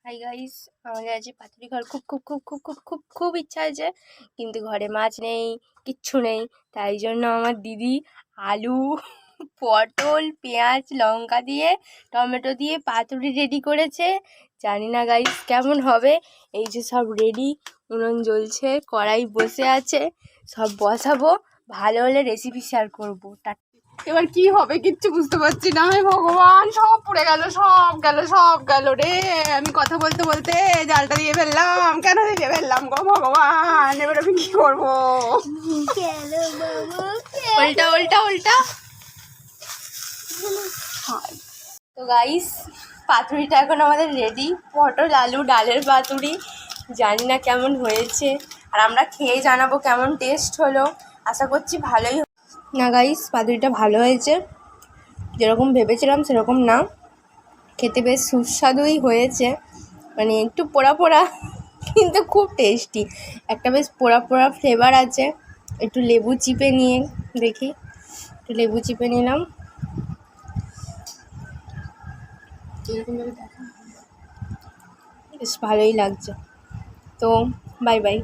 Hi guys, আমাদের আজকে পাতুরি খাওয়ার খুব খুব খুব খুব খুব খুব খুব ইচ্ছা আছে, কিন্তু ঘরে মাছ নেই, কিচ্ছু নেই। তাই জন্য আমার দিদি আলু, পটল, পেঁয়াজ, লঙ্কা দিয়ে, টমেটো দিয়ে পাতুরি রেডি করেছে। জানি না গাইস কেমন হবে। এই যে সব রেডি, উনুন জ্বলছে, কড়াই বসে আছে, সব বসাবো। ভালো হলে রেসিপি শেয়ার করবো। এবার কি হবে কিচ্ছু বুঝতে পারছি না। হে ভগবান, সব পুড়ে গেল, সব গেল রে। আমি কথা বলতে বলতে জালটা দিয়ে ফেললাম। কেন দিয়ে ফেললাম গো ভগবান? এবার আমি কি করবো? উল্টা উল্টা উল্টা। তো গাইস, পাতুরিটা এখন আমাদের রেডি। পটল আলু ডালের পাতুরি। জানি না কেমন হয়েছে, আর আমরা খেয়ে জানাবো কেমন টেস্ট হলো। আশা করছি ভালোই। না গাইস, পাতুরিটা ভালো হয়েছে, যেরকম ভেবেছিলাম সেরকম না। খেতে বেশ সুস্বাদুই হয়েছে, মানে একটু পোড়া পোড়া কিন্তু খুব টেস্টি। একটা বেশ পোড়া পোড়া ফ্লেভার আছে। একটু লেবু চিপে নিয়ে দেখি, একটু লেবু চিপে নিলাম। এরকমভাবে দেখা বেশ ভালোই লাগছে। তো বাই বাই।